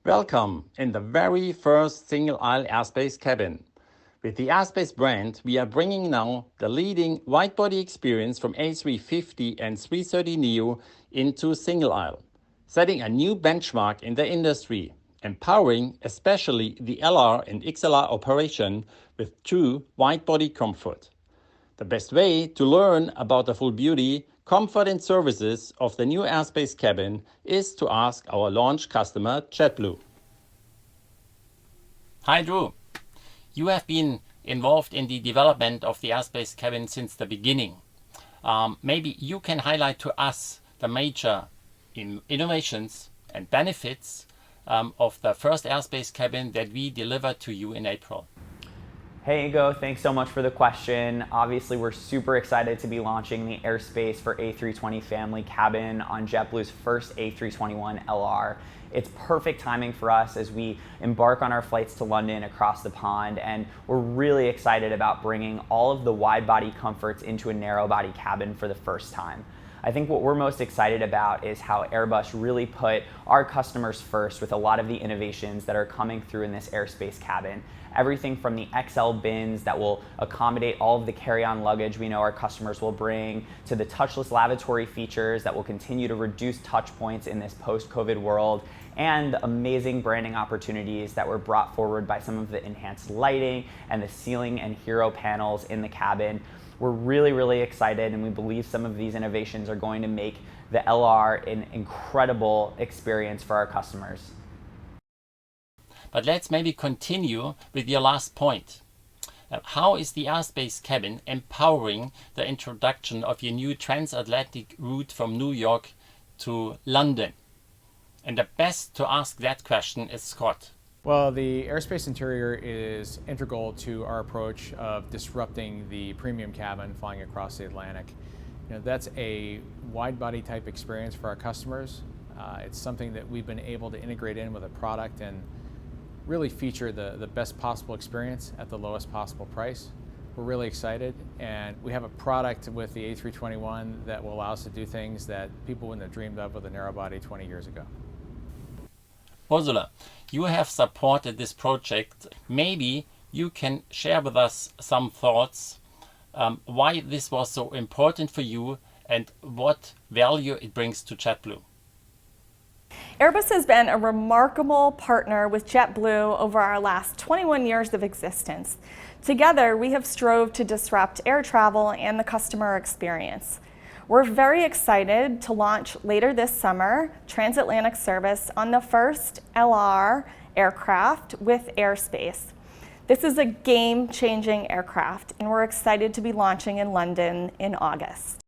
Welcome in the very first single-aisle airspace cabin. With the Airspace brand, we are bringing now the leading wide-body experience from A350 and 330neo into single-aisle, setting a new benchmark in the industry, empowering especially the LR and XLR operation with true wide-body comfort. The best way to learn about the full beauty, comfort and services of the new Airspace cabin is to ask our launch customer JetBlue. Hi Drew, you have been involved in the development of the Airspace cabin since the beginning. Maybe you can highlight to us the major innovations and benefits of the first Airspace cabin that we delivered to you in April. Hey Ingo, thanks so much for the question. Obviously, we're super excited to be launching the Airspace for A320 family cabin on JetBlue's first A321LR. It's perfect timing for us as we embark on our flights to London across the pond, and we're really excited about bringing all of the wide-body comforts into a narrow-body cabin for the first time. I think what we're most excited about is how Airbus really put our customers first with a lot of the innovations that are coming through in this Airspace cabin. Everything from the XL bins that will accommodate all of the carry-on luggage we know our customers will bring, to the touchless lavatory features that will continue to reduce touch points in this post-COVID world, and amazing branding opportunities that were brought forward by some of the enhanced lighting and the ceiling and hero panels in the cabin. We're really excited, and we believe some of these innovations are going to make the LR an incredible experience for our customers. But let's maybe continue with your last point. How is the Airspace cabin empowering the introduction of your new transatlantic route from New York to London? And the best to ask that question is Scott. Well, the Airspace interior is integral to our approach of disrupting the premium cabin flying across the Atlantic. That's a wide-body type experience for our customers. It's something that we've been able to integrate in with a product and really feature the best possible experience at the lowest possible price. We're really excited, and we have a product with the A321 that will allow us to do things that people wouldn't have dreamed of with a narrow body 20 years ago. Ursula, you have supported this project. Maybe you can share with us some thoughts why this was so important for you and what value it brings to JetBlue. Airbus has been a remarkable partner with JetBlue over our last 21 years of existence. Together, we have strove to disrupt air travel and the customer experience. We're very excited to launch later this summer transatlantic service on the first LR aircraft with Airspace. This is a game-changing aircraft, and we're excited to be launching in London in August.